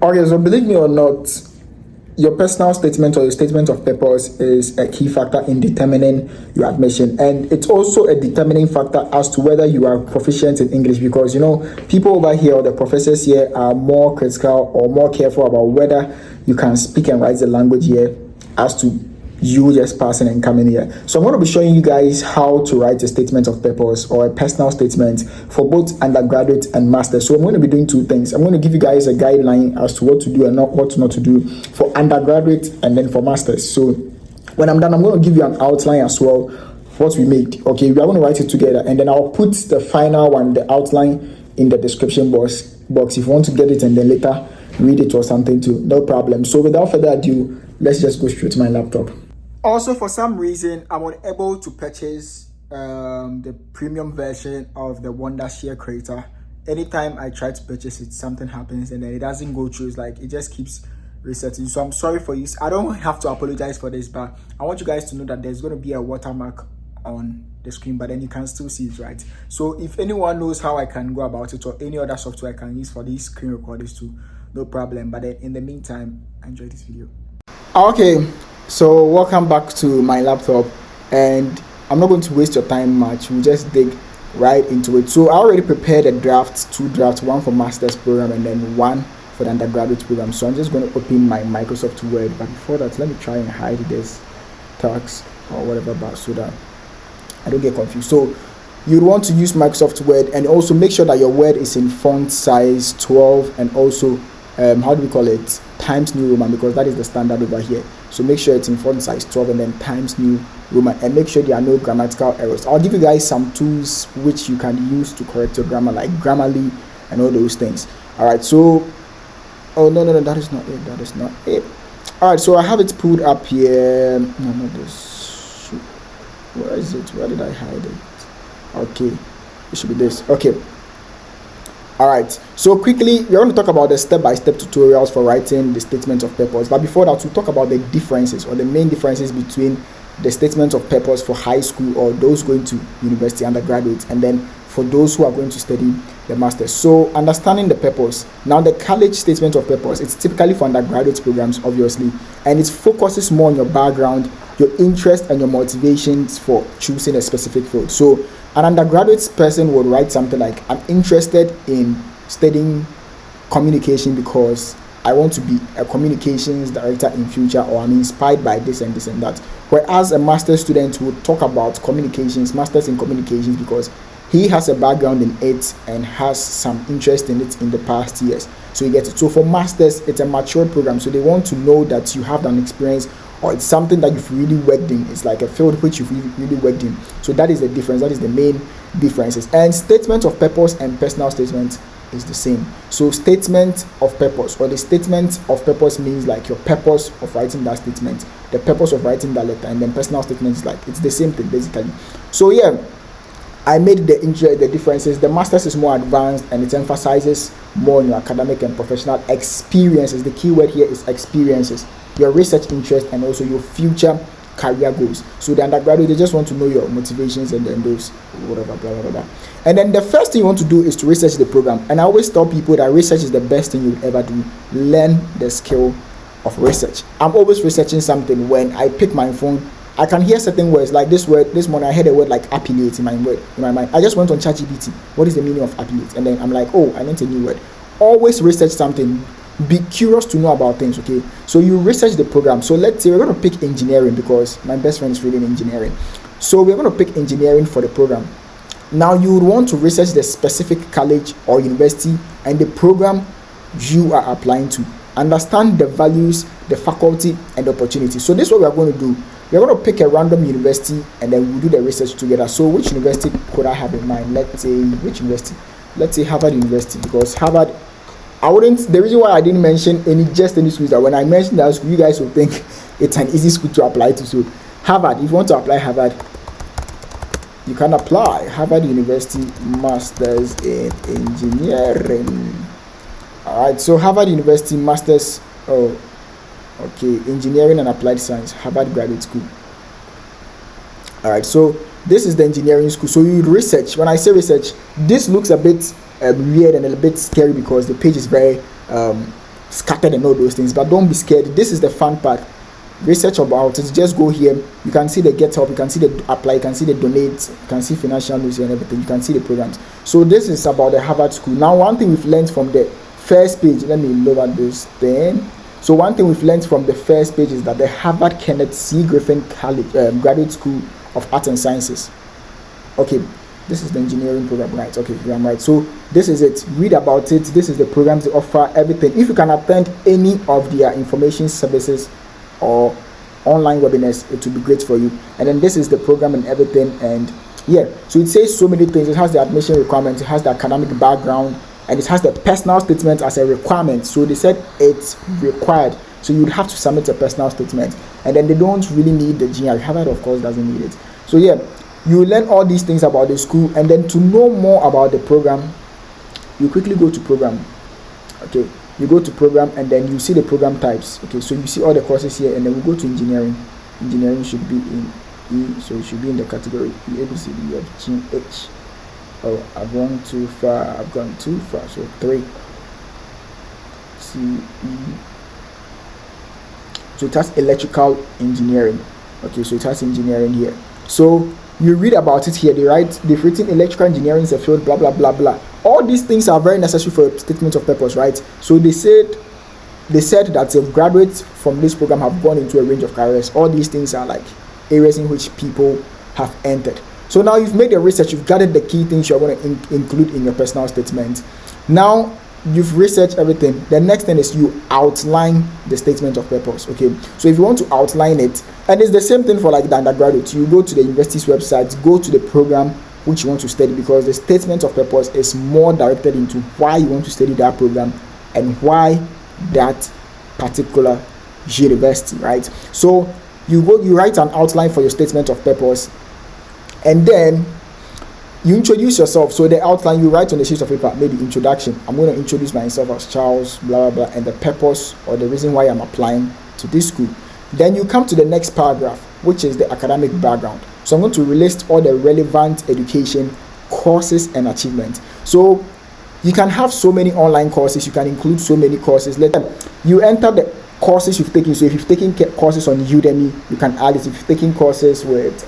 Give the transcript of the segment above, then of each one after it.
Okay, so believe me or not, your personal statement or your statement of purpose is a key factor in determining your admission, and it's also a determining factor as to whether you are proficient in English, because people over here or the professors here are more critical or more careful about whether you can speak and write the language here as to you just passing and coming here. So I'm going to be showing you guys how to write a statement of purpose or a personal statement for both undergraduate and master. So I'm going to be doing two things. I'm going to give you guys a guideline as to what to do and what not to do for undergraduate and then for masters. So when I'm done, I'm going to give you an outline as well, what we made. Okay, we are going to write it together, and then I'll put the final one, the outline, in the description box if you want to get it and then later read it or something too. No problem. So without further ado, let's just go straight to my laptop. Also, for some reason, I'm unable to purchase the premium version of the Wondershare Creator. Anytime I try to purchase it, something happens and then it doesn't go through. It's like it just keeps resetting. So I'm sorry for this. I don't have to apologize for this, but I want you guys to know that there's going to be a watermark on the screen, but then you can still see it, right? So if anyone knows how I can go about it or any other software I can use for these screen recorders too, no problem. But then in the meantime, enjoy this video. Okay. So welcome back to my laptop, and I'm not going to waste your time much. We'll just dig right into it. So I already prepared two drafts, one for master's program and then one for the undergraduate program. So I'm just going to open my Microsoft Word, but before that, let me try and hide this text or whatever bar so that I don't get confused. So you'd want to use Microsoft Word, and also make sure that your Word is in font size 12 and also Times New Roman, because that is the standard over here. So make sure it's in font size 12 and then Times New Roman, and make sure there are no grammatical errors. I'll give you guys some tools which you can use to correct your grammar, like Grammarly and all those things. All right, so no, that is not it. All right, so I have it pulled up here. No, not this. Shoot. Where is it? Where did I hide it? Okay, it should be this. Okay. All right, so quickly we're going to talk about the step-by-step tutorials for writing the statement of purpose, but before that, we'll talk about the differences or the main differences between the statement of purpose for high school or those going to university undergraduate, and then for those who are going to study the master's. So understanding the purpose. Now, the college statement of purpose, it's typically for undergraduate programs, obviously, and it focuses more on your background, your interest, and your motivations for choosing a specific field. So an undergraduate person would write something like, I'm interested in studying communication because I want to be a communications director in future, or I'm inspired by this and this and that. Whereas a master's student would talk about communications, masters in communications, because he has a background in it and has some interest in it in the past years. So you get it. So for masters, it's a mature program. So they want to know that you have an experience, or it's something that you've really worked in. It's like a field which you've really worked in. So that is the difference. That is the main differences. And statement of purpose and personal statement is the same. So statement of purpose, or the statement of purpose, means like your purpose of writing that statement, the purpose of writing that letter, and then personal statement is like, it's the same thing basically. So yeah, I made the differences. The master's is more advanced and it emphasizes more on your academic and professional experiences. The key word here is experiences, your research interest, and also your future career goals. So the undergraduate, they just want to know your motivations and then those whatever, blah, blah, blah. And then the first thing you want to do is to research the program. And I always tell people that research is the best thing you'll ever do. Learn the skill of research. I'm always researching something. When I pick my phone, I can hear certain words, like this word. This morning I heard a word like affiliate in my mind. I just went on ChatGPT. What is the meaning of affiliate? And then I'm like, oh, I learned a new word. Always research something. Be curious to know about things, okay? So you research the program. So let's say we're going to pick engineering because my best friend is reading engineering. So we're going to pick engineering for the program. Now you would want to research the specific college or university and the program you are applying to. Understand the values, the faculty, and the opportunity. So this is what we are going to do. We're going to pick a random university and then we'll do the research together. So which university could I have in mind? Let's say, which university? Let's say Harvard University, because Harvard, the reason why I didn't mention any schools, that when I mention that school, you guys will think it's an easy school to apply to. So Harvard, if you want to apply Harvard, you can apply Harvard University Masters in Engineering. All right, so Harvard University Masters, Engineering and Applied Science, Harvard Graduate School. All right, so this is the engineering school. So you research. When I say research, this looks a bit weird and a bit scary because the page is very scattered and all those things. But don't be scared. This is the fun part. Research about it. Just go here. You can see the get help. You can see the apply. You can see the donate. You can see financial news and everything. You can see the programs. So this is about the Harvard School. Now, one thing we've learned from the first page. Let me lower this thing. So one thing we've learned from the first page is that the Harvard Kenneth C. Griffin College, Graduate School of Arts and Sciences. Okay, this is the engineering program, right? Okay, yeah, I'm right. So this is it. Read about it. This is the programs they offer, everything. If you can attend any of their information services or online webinars, it will be great for you. And then this is the program and everything. And yeah, so it says so many things. It has the admission requirements, it has the academic background, and it has the personal statement as a requirement. So they said it's required. So you'd have to submit a personal statement. And then they don't really need the GRE. Harvard, of course, doesn't need it. So yeah, you learn all these things about the school. And then to know more about the program, you quickly go to program. Okay, you go to program and then you see the program types. Okay, so you see all the courses here, and then we go to engineering. Engineering should be in E, so it should be in the category E, A, B, C, D, E, F, G, H. Oh, I've gone too far. So 3, C, E. So it has electrical engineering. Okay, so it has engineering here. So you read about it here. They've written electrical engineering is a field, blah blah blah blah. All these things are very necessary for a statement of purpose, right? So they said that graduates from this program have gone into a range of careers. All these things are like areas in which people have entered. So now you've made the research, you've gathered the key things you're going to include in your personal statement. Now you've researched everything. The next thing is you outline the statement of purpose. Okay, so if you want to outline it, and it's the same thing for like the undergraduate, you go to the university's website, go to the program which you want to study, because the statement of purpose is more directed into why you want to study that program and why that particular university, right? So you write an outline for your statement of purpose, and then you introduce yourself. So the outline you write on the sheet of paper, maybe introduction. I'm going to introduce myself as Charles, blah blah blah, and the purpose or the reason why I'm applying to this school. Then you come to the next paragraph, which is the academic background. So I'm going to list all the relevant education courses and achievements. So you can have so many online courses, you can include so many courses. You enter the courses you've taken. So if you've taken courses on Udemy, you can add it. If you've taken courses with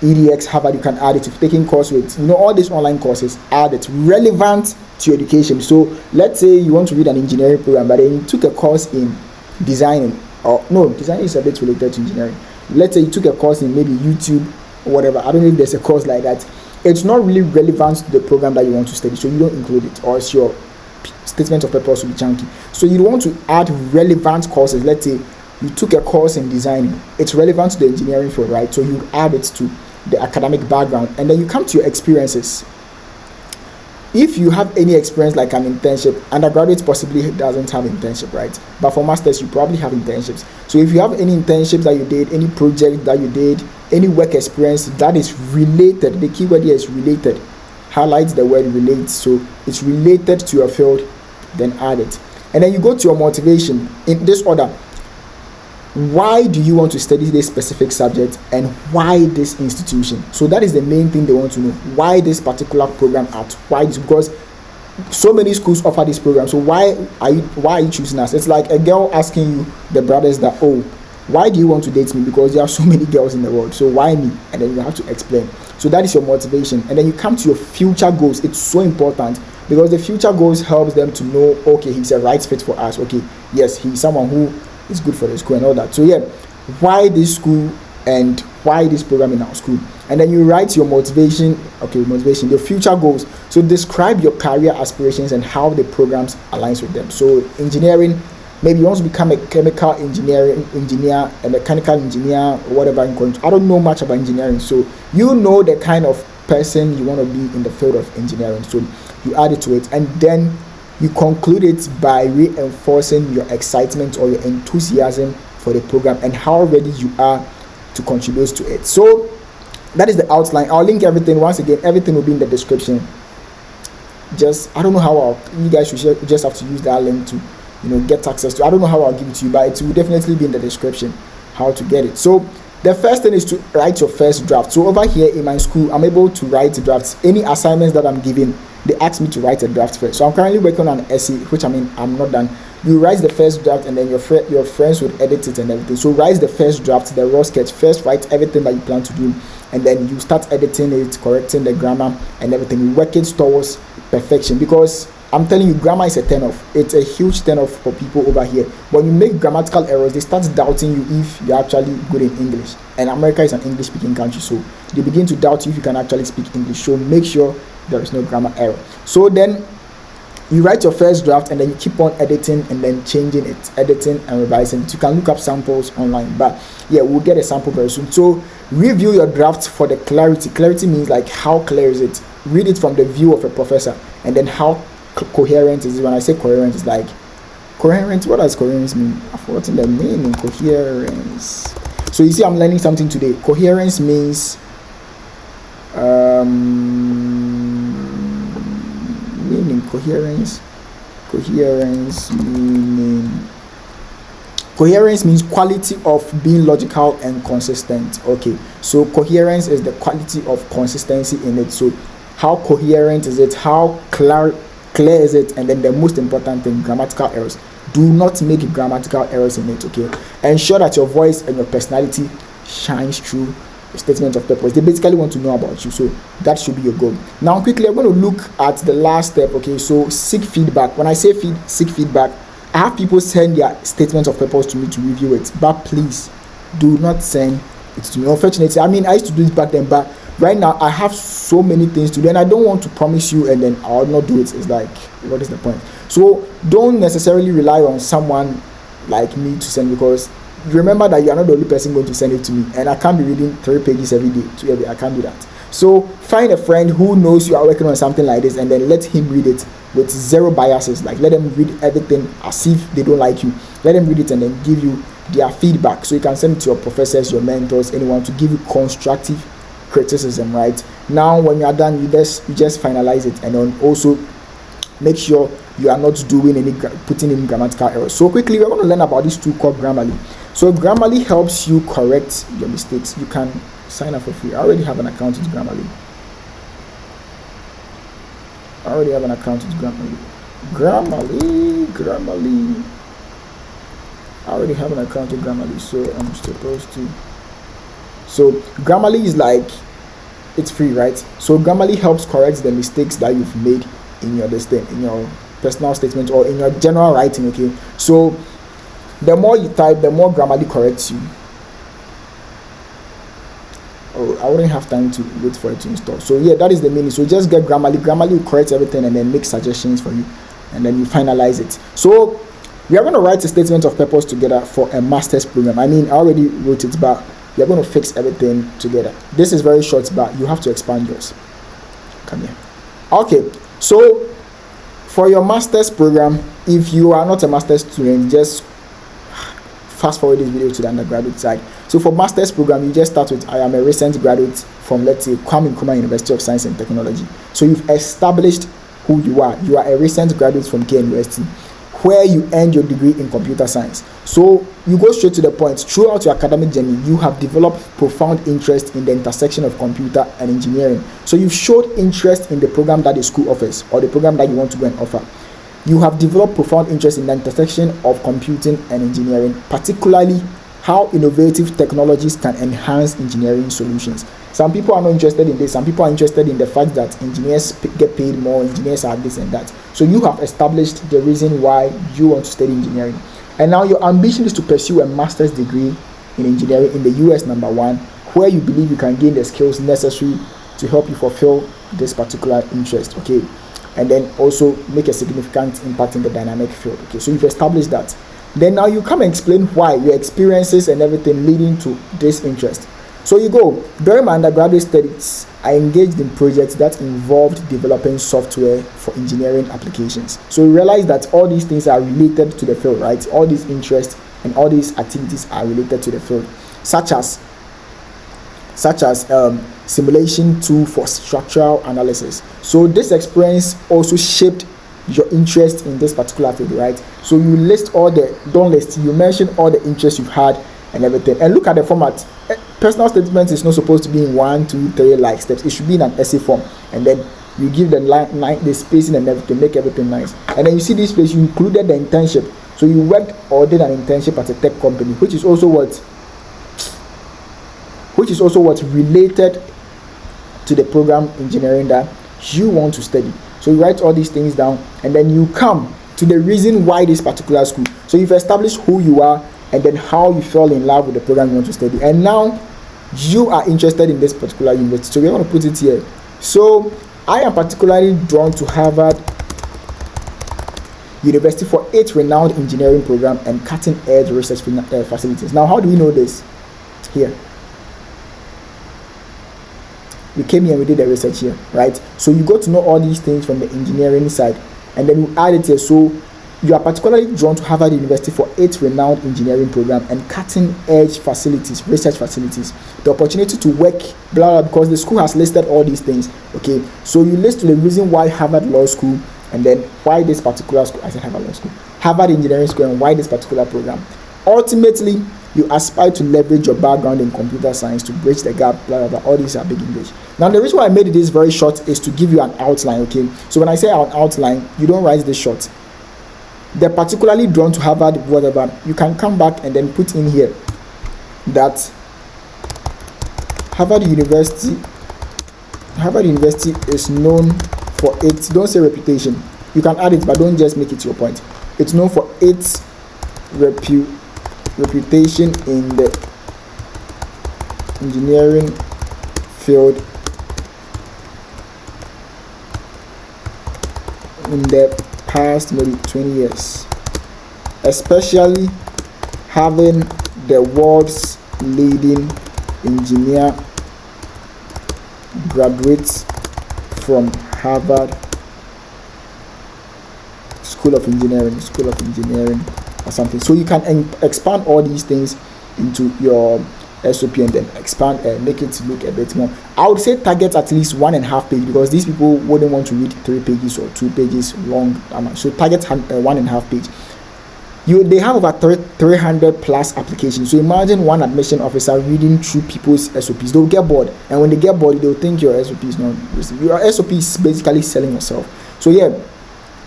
EDX, Harvard, you can add it. If you've taken course with, all these online courses, add it. Relevant to your education. So let's say you want to read an engineering program, but then you took a course in designing. Or no, design is a bit related to engineering. Let's say you took a course in maybe YouTube or whatever. I don't know if there's a course like that. It's not really relevant to the program that you want to study, so you don't include it, or else your statement of purpose will be chunky. So you want to add relevant courses. Let's say you took a course in designing. It's relevant to the engineering field, right? So you add it to the academic background, and then you come to your experiences. If you have any experience like an internship, undergraduate possibly doesn't have internship, right? But for masters, you probably have internships. So if you have any internships that you did, any project that you did, any work experience that is related, the keyword here is related. Highlight the word relate. So it's related to your field, then add it. And then you go to your motivation in this order. Why do you want to study this specific subject, and why this institution? So that is the main thing they want to know. Why this particular program at? Why this? Because so many schools offer this program. So why are you choosing us? It's like a girl asking you, the brothers, that, oh, why do you want to date me? Because there are so many girls in the world. So why me? And then you have to explain. So that is your motivation. And then you come to your future goals. It's so important, because the future goals helps them to know, okay, he's a right fit for us. Okay, yes, he's someone who is good for the school and all that. So yeah, why this school and why this program in our school? And then you write your motivation, your future goals. So describe your career aspirations and how the programs aligns with them. So engineering, maybe you want to become a chemical engineer, a mechanical engineer, or whatever. I don't know much about engineering, so you know the kind of person you want to be in the field of engineering. So you add it to it, and then you conclude it by reinforcing your excitement or your enthusiasm for the program and how ready you are to contribute to it. So that is the outline. I'll link everything. Once again, everything will be in the description. I don't know how you guys should just have to use that link to get access to. I don't know how I'll give it to you, but it will definitely be in the description how to get it. So the first thing is to write your first draft. So over here in my school, I'm able to write drafts. Any assignments that I'm giving, they asked me to write a draft first. So I'm currently working on an essay, which I'm not done. You write the first draft, and then your friends would edit it and everything. So write the first draft, the raw sketch first, write everything that you plan to do, and then you start editing it, correcting the grammar and everything. You work it towards perfection, because I'm telling you, grammar is a turn off. It's a huge turn off for people over here. When you make grammatical errors, they start doubting you if you're actually good in English. And America is an English speaking country, so they begin to doubt you if you can actually speak English. So make sure there is no grammar error. So then you write your first draft, and then you keep on editing and then changing it, editing and revising it. You can look up samples online, but yeah, we'll get a sample very soon. So review your draft for the clarity. Clarity means like how clear is it? Read it from the view of a professor, and then how coherent is it? When I say coherent, it's like coherent. What does coherence mean? I've forgotten the meaning. Coherence. So you see, I'm learning something today. Coherence means meaning. Coherence means quality of being logical and consistent. Okay, so coherence is the quality of consistency in it. So how coherent is it? How clear is it? And then the most important thing, grammatical errors. Do not make grammatical errors in it. Okay, ensure that your voice and your personality shines through a statement of purpose. They basically want to know about you, so that should be your goal. Now quickly, I'm going to look at the last step. Okay, so seek feedback. When I say seek feedback, I have people send their statement of purpose to me to review it, but please do not send it to me. Unfortunately, I used to do it back then, but right now I have so many things to do, and I don't want to promise you and then I'll not do it. It's like, what is the point? So don't necessarily rely on someone like me to send, because remember that you are not the only person going to send it to me, and I can't be reading 3 pages every day. I can't do that. So find a friend who knows you are working on something like this, and then let him read it with zero biases. Like, let them read everything as if they don't like you. Let them read it and then give you their feedback. So you can send it to your professors, your mentors, anyone, to give you constructive criticism. Right now, when you are done, you just finalize it, and then also make sure you are not putting in grammatical errors. So quickly, we're going to learn about these two called Grammarly. So Grammarly helps you correct your mistakes. You can sign up for free. I already have an account with Grammarly. I already have an account with Grammarly. I already have an account with Grammarly, so I'm supposed to. So Grammarly is like, it's free, right? So Grammarly helps correct the mistakes that you've made in your personal statement or in your general writing. Okay, so the more you type, the more Grammarly corrects you. Oh, I wouldn't have time to wait for it to install. So yeah, that is the meaning. So just get Grammarly. Grammarly will correct everything and then make suggestions for you, and then you finalize it. So we are going to write a statement of purpose together for a master's program. I already wrote it, but we are going to fix everything together. This is very short, but you have to expand yours. Come here. Okay, so for your master's program, if you are not a master's student, just fast forward this video to the undergraduate side. So for master's program, you just start with, I am a recent graduate from, let's say, Kwame Nkrumah University of Science and Technology. So you've established who you are. You are a recent graduate from K University, where you earned your degree in computer science. So you go straight to the point. Throughout your academic journey, you have developed profound interest in the intersection of computer and engineering. So you've showed interest in the program that the school offers, or the program that you want to go and offer. You have developed profound interest in the intersection of computing and engineering, particularly how innovative technologies can enhance engineering solutions. Some people are not interested in this. Some people are interested in the fact that engineers get paid more, engineers are this and that. So you have established the reason why you want to study engineering. And now your ambition is to pursue a master's degree in engineering in the US, number one, where you believe you can gain the skills necessary to help you fulfill this particular interest, okay? And then also make a significant impact in the dynamic field, okay? So you've established that. Then now you come and explain why, your experiences and everything leading to this interest. So you go, during my undergraduate studies, I engaged in projects that involved developing software for engineering applications. So you realize that all these things are related to the field, right? All these interests and all these activities are related to the field, such as simulation tool for structural analysis. So this experience also shaped your interest in this particular field, right? So you you mention all the interests you've had and everything, and look at the format. Personal statement is not supposed to be in 1, 2, 3 like steps. It should be in an essay form, and then You give the the spacing and everything, make everything nice. And then you see this place, you included the internship. So you worked or did an internship at a tech company, which is also what related to the program engineering that you want to study. So you write all these things down, and then you come to the reason why this particular school. So you've established who you are, and then how you fell in love with the program you want to study, and now you are interested in this particular university. So we're going to put it here. So I am particularly drawn to Harvard University for its renowned engineering program and cutting-edge research facilities. Now, how do we know this? Here. We came here and we did the research here, right? So you got to know all these things from the engineering side, and then you add it here. So you are particularly drawn to Harvard University for its renowned engineering program and cutting-edge facilities, research facilities. The opportunity to work, blah, blah, because the school has listed all these things, okay? So you list the reason why Harvard Law School, and then why this particular school. I said Harvard Law School, Harvard Engineering School, and why this particular program. Ultimately, you aspire to leverage your background in computer science to bridge the gap, blah, blah, blah. All these are big English. Now, the reason why I made this very short is to give you an outline, okay? So when I say an outline, you don't write this short. They're particularly drawn to Harvard, whatever. You can come back and then put in here that Harvard University is known for its, don't say reputation. You can add it, but don't just make it your point. It's known for its reputation in the engineering field in the past maybe 20 years, especially having the world's leading engineer graduates from Harvard School of Engineering or something. So you can expand all these things into your SOP and then expand and make it look a bit more. I would say target at least 1.5 page, because these people wouldn't want to read 3 pages or 2 pages long. So target 1.5 page. They have over 300 plus applications. So imagine one admission officer reading through people's SOPs. They'll get bored, and when they get bored, they'll think your SOP is not. Your SOP is basically selling yourself. So yeah,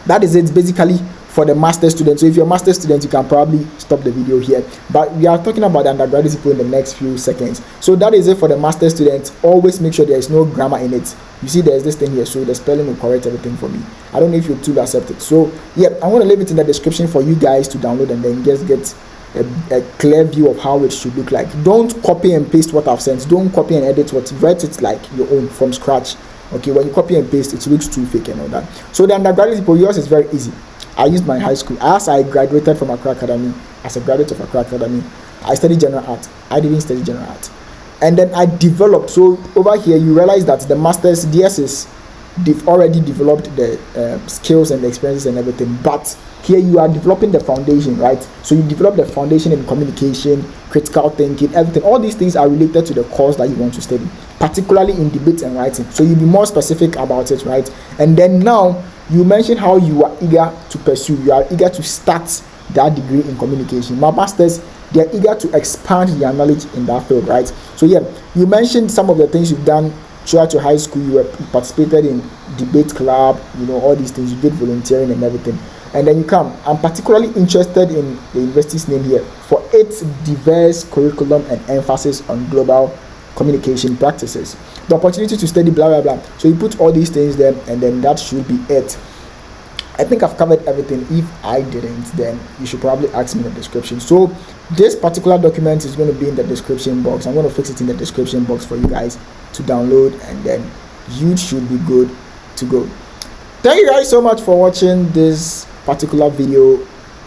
that is it basically for the master student. So if you're a master student, you can probably stop the video here, but we are talking about the undergraduate people in the next few seconds. So that is it for the master student. Always make sure there is no grammar in it. You see there's this thing here, so the spelling will correct everything for me. I don't know if your tool accept it. So yeah, I'm going to leave it in the description for you guys to download and then just get a clear view of how it should look like. Don't copy and paste what I've sent. Don't copy and edit what, write it like your own from scratch. Okay, when you copy and paste, it looks too fake and all that. So the undergraduate people, yours is very easy. I used my high school. As I graduated from Accra Academy, as a graduate of Accra Academy, I studied general art. I didn't study general art. And then I developed. So over here, you realize that the master's DSs, they've already developed the skills and the experiences and everything. But here you are developing the foundation, right? So you develop the foundation in communication, critical thinking, everything. All these things are related to the course that you want to study, particularly in debate and writing. So you'll be more specific about it, right? And then now, you mentioned how you are eager to pursue, you are eager to start that degree in communication. My masters, they are eager to expand their knowledge in that field, right? So yeah, you mentioned some of the things you've done throughout your high school. You participated in debate club, all these things. You did volunteering and everything. And then you come, I'm particularly interested in the university's name here for its diverse curriculum and emphasis on global communication practices. The opportunity to study blah blah blah. So you put all these things there, and then that should be it. I think I've covered everything. If I didn't, then you should probably ask me in the description. So this particular document is going to be in the description box. I'm going to fix it in the description box for you guys to download, and then you should be good to go. Thank you guys so much for watching this particular video.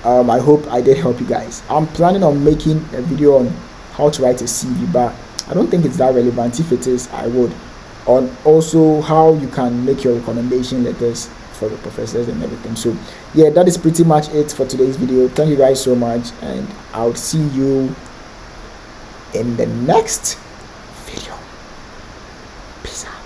I hope I did help you guys. I'm planning on making a video on how to write a CV, but I don't think it's that relevant. If it is, I would. On also how you can make your recommendation letters for the professors and everything. So yeah, that is pretty much it for today's video. Thank you guys so much, and I'll see you in the next video. Peace out.